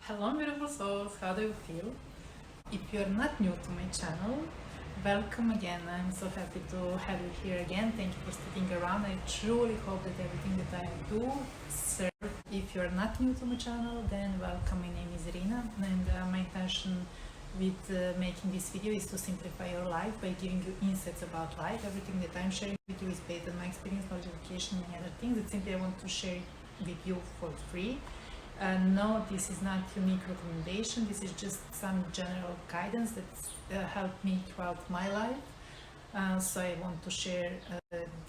Hello beautiful souls, how do you feel? If you're not new to my channel, welcome again. I'm so happy to have you here again. Thank you for sticking around. I truly hope that everything that I do serves. If you're not new to my channel, then welcome. My name is Irina, and my intention with making this video is to simplify your life by giving you insights about life. Everything that I'm sharing with you is based on my experience, knowledge, education, and many other things that simply I want to share with you for free. No, this is not unique recommendation. This is just some general guidance that helped me throughout my life. So I want to share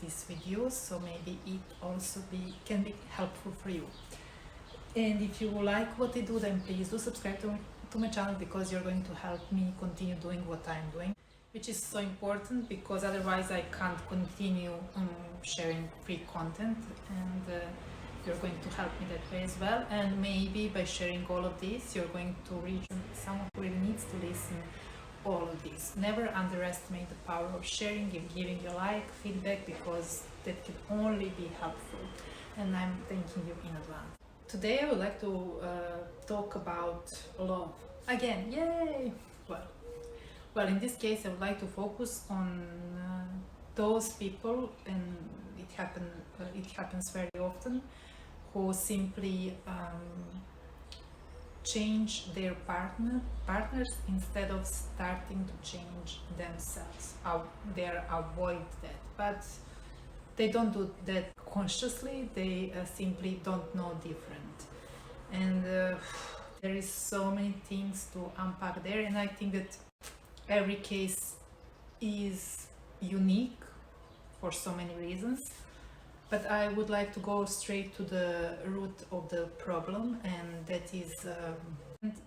this with you, so maybe it also can be helpful for you. And if you like what I do, then please do subscribe to my channel, because you're going to help me continue doing what I'm doing, which is so important, because otherwise I can't continue sharing free content, and you're going to help me that way as well. And maybe by sharing all of this, you're going to reach someone who really needs to listen all of this. Never underestimate the power of sharing and giving your feedback, because that can only be helpful, and I'm thanking you in advance. Today I would like to talk about love again. Yay! Well, in this case I would like to focus on those people, and it happens very often, who simply change their partners instead of starting to change themselves. They avoid that, but they don't do that consciously. They simply don't know different, and there is so many things to unpack there, and I think that every case is unique for so many reasons. But I would like to go straight to the root of the problem, and that is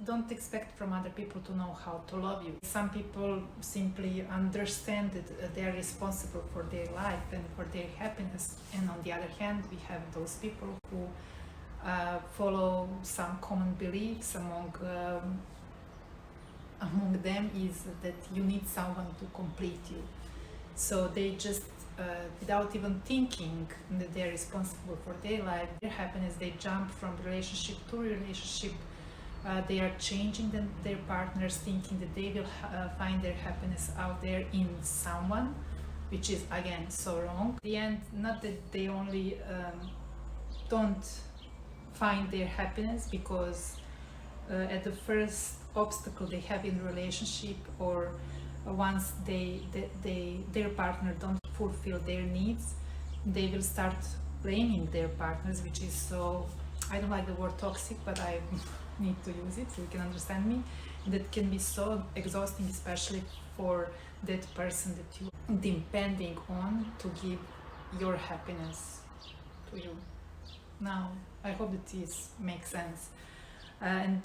don't expect from other people to know how to love you. Some people simply understand that they are responsible for their life and for their happiness, and on the other hand we have those people who follow some common beliefs. Among them is that you need someone to complete you. So they just without even thinking that they're responsible for their life, their happiness, they jump from relationship to relationship. They are changing their partners, thinking that they will find their happiness out there in someone, which is again so wrong. In the end, not that they only don't find their happiness because at the first obstacle they have in a relationship, or once their partner don't fulfill their needs, they will start blaming their partners, which is so, I don't like the word toxic, but I need to use it so you can understand me. That can be so exhausting, especially for that person that you're depending on to give your happiness to you. Now, I hope that this makes sense, and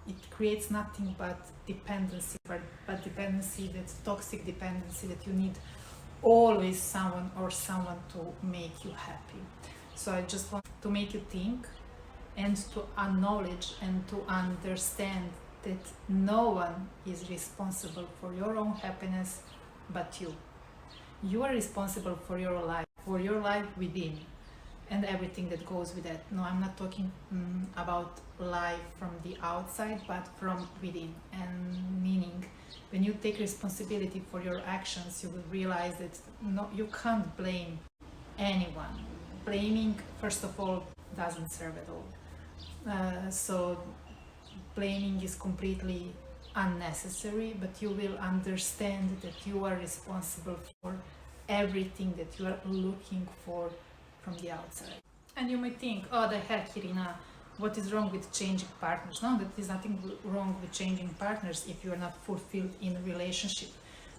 it creates nothing but dependency, but dependency, that's toxic dependency, that you need always someone to make you happy. So I just want to make you think and to acknowledge and to understand that no one is responsible for your own happiness but you. You are responsible for your life within, and everything that goes with that. No, I'm not talking about life from the outside, but from within. And meaning, when you take responsibility for your actions, you will realize that no, you can't blame anyone. Blaming, first of all, doesn't serve at all. So blaming is completely unnecessary, but you will understand that you are responsible for everything that you are looking for from the outside. And you might think, oh the heck, Irina, what is wrong with changing partners? No, there is nothing wrong with changing partners if you are not fulfilled in a relationship.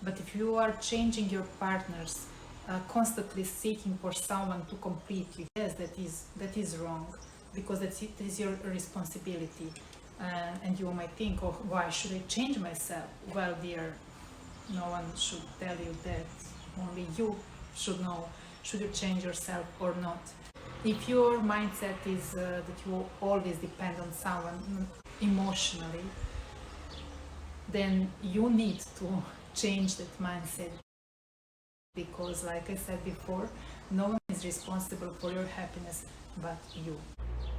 But if you are changing your partners, constantly seeking for someone to complete you, yes, that is wrong, because that is your responsibility. And you might think, oh, why should I change myself? Well, dear, no one should tell you that. Only you should know, should you change yourself or not. If your mindset is that you always depend on someone emotionally, then you need to change that mindset, because like I said before, no one is responsible for your happiness but you.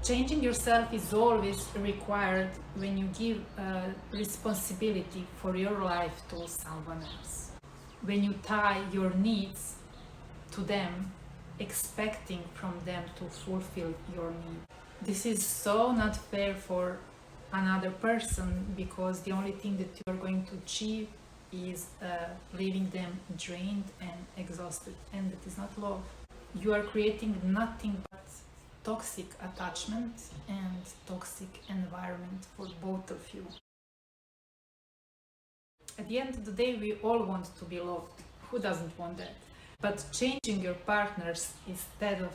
Changing yourself is always required when you give responsibility for your life to someone else. When you tie your needs to them, expecting from them to fulfill your need. This is so not fair for another person, because the only thing that you are going to achieve is leaving them drained and exhausted, and that is not love. You are creating nothing but toxic attachment and toxic environment for both of you. At the end of the day, we all want to be loved. Who doesn't want that? But changing your partners instead of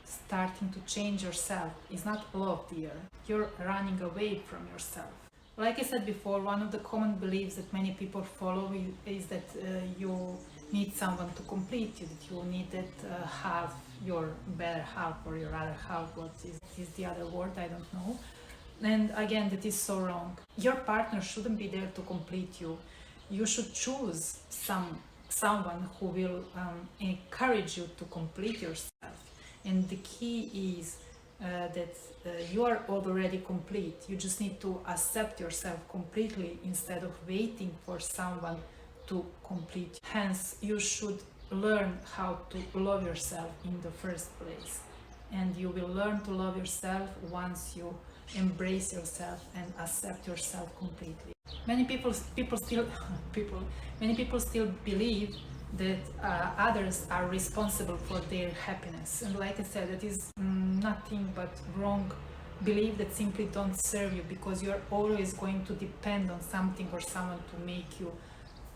starting to change yourself is not love, dear. You're running away from yourself. Like I said before, one of the common beliefs that many people follow is that you need someone to complete you, that you need that half, your better half or your other half. What is the other word? I don't know. And again, that is so wrong. Your partner shouldn't be there to complete you. You should choose someone who will encourage you to complete yourself. And the key is that you are already complete. You just need to accept yourself completely instead of waiting for someone to complete you. Hence, you should learn how to love yourself in the first place. And you will learn to love yourself once you embrace yourself and accept yourself completely. Many people still believe that others are responsible for their happiness, and like I said, that is nothing but wrong belief that simply don't serve you, because you're always going to depend on something or someone to make you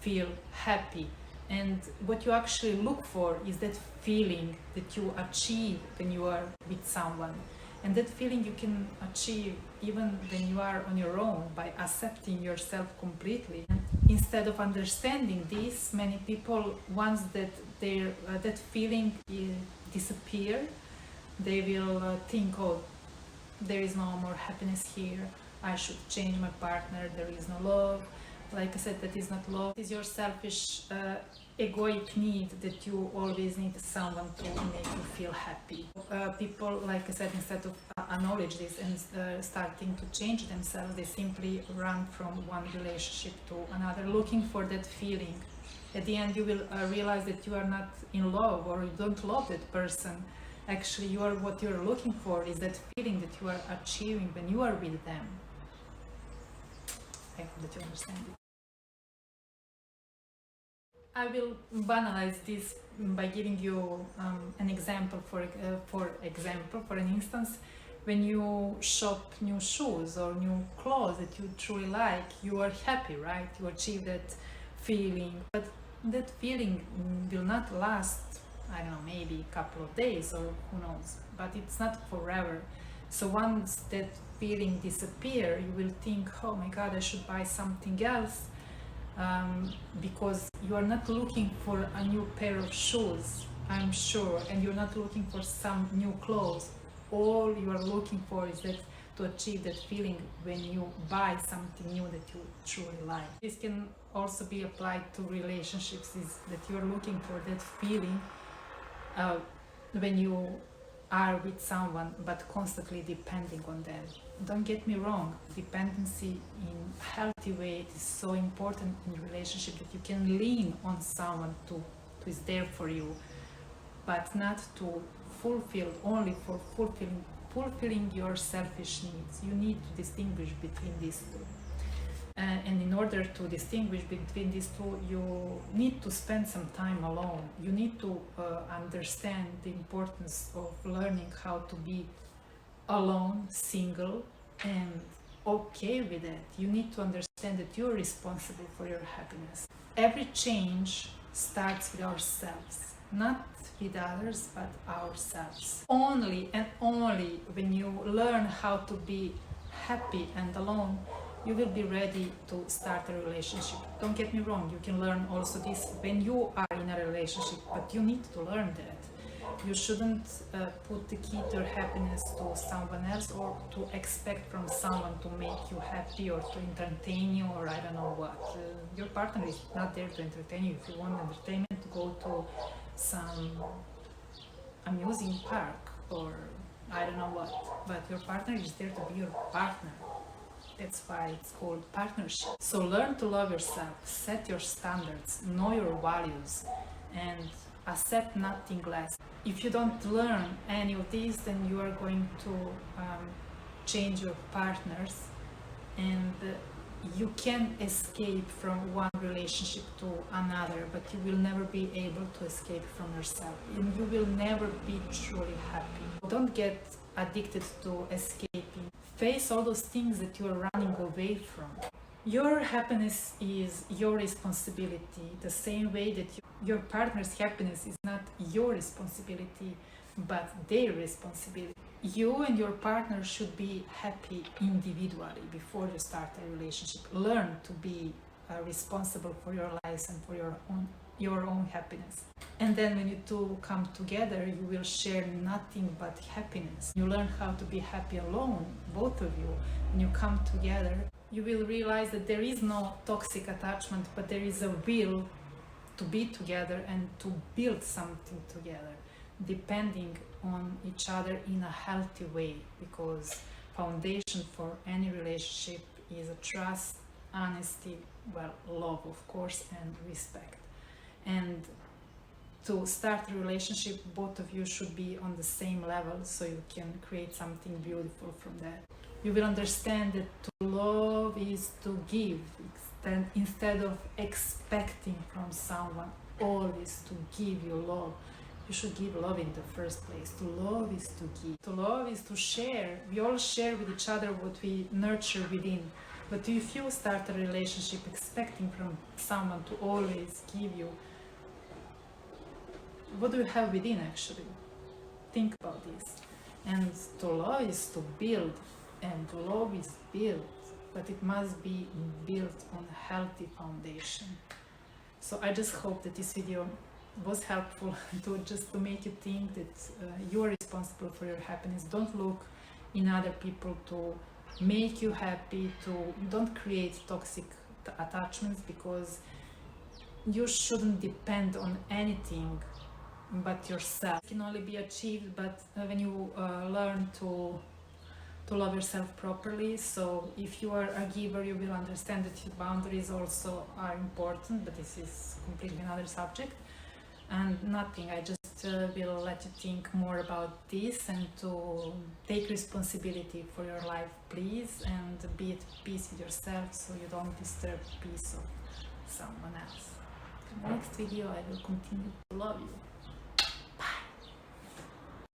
feel happy. And what you actually look for is that feeling that you achieve when you are with someone. And that feeling you can achieve even when you are on your own, by accepting yourself completely. And instead of understanding this, many people, once that that feeling disappear, they will think, oh, there is no more happiness here, I should change my partner, there is no love. Like I said, that is not love. It is your selfish, egoic need that you always need someone to make you feel happy. People, like I said, instead of acknowledge this and starting to change themselves, they simply run from one relationship to another, looking for that feeling. At the end, you will realize that you are not in love, or you don't love that person. Actually, what you're looking for is that feeling that you are achieving when you are with them. I hope that you understand it. I will banalize this by giving you an example. For an instance, when you shop new shoes or new clothes that you truly like, you are happy, right? You achieve that feeling, but that feeling will not last, I don't know, maybe a couple of days or who knows, but it's not forever. So once that feeling disappears, you will think, oh my god, I should buy something else. Because you are not looking for a new pair of shoes, I'm sure, and you're not looking for some new clothes. All you are looking for is that to achieve that feeling when you buy something new that you truly like. This can also be applied to relationships, is that you're looking for that feeling when you are with someone but constantly depending on them. Don't get me wrong, dependency in a healthy way is so important in a relationship, that you can lean on someone who is there for you, but not to fulfill, only for fulfilling your selfish needs. You need to distinguish between these two. And in order to distinguish between these two, you need to spend some time alone. You need to understand the importance of learning how to be alone, single, and okay with that. You need to understand that you're responsible for your happiness. Every change starts with ourselves, not with others, but ourselves. Only and only when you learn how to be happy and alone, you will be ready to start a relationship. Don't get me wrong, you can learn also this when you are in a relationship, but you need to learn that. You shouldn't put the key to your happiness to someone else, or to expect from someone to make you happy or to entertain you, or I don't know what. Your partner is not there to entertain you. If you want entertainment, go to some amusing park or I don't know what, but your partner is there to be your partner. That's why it's called partnership. So learn to love yourself, set your standards, know your values, and accept nothing less. If you don't learn any of these, then you are going to change your partners, and you can escape from one relationship to another, but you will never be able to escape from yourself, and you will never be truly happy. Don't get addicted to escaping. Face all those things that you are running away from. Your happiness is your responsibility, the same way that your partner's happiness is not your responsibility, but their responsibility. You and your partner should be happy individually before you start a relationship. Learn to be responsible for your lives and for your own happiness. And then when you two come together, you will share nothing but happiness. You learn how to be happy alone, both of you. When you come together, you will realize that there is no toxic attachment, but there is a will to be together and to build something together, depending on each other in a healthy way, because foundation for any relationship is a trust, honesty, well, love of course, and respect. And to start a relationship, both of you should be on the same level, so you can create something beautiful from that. You will understand that to love is to give, instead of expecting from someone always to give you love. You should give love in the first place. To love is to give. To love is to share. We all share with each other what we nurture within. But if you start a relationship expecting from someone to always give you, what do you have within actually? Think about this. And to love is to build, and love is built, but it must be built on a healthy foundation. So I just hope that this video was helpful to make you think that you are responsible for your happiness. Don't look in other people to make you happy. Don't create toxic attachments, because you shouldn't depend on anything but yourself. It can only be achieved but when you learn to love yourself properly. So if you are a giver, you will understand that your boundaries also are important, but this is completely another subject. And nothing, I just will let you think more about this, and to take responsibility for your life, please, and be at peace with yourself, so you don't disturb the peace of someone else. In the next video I will continue to love you.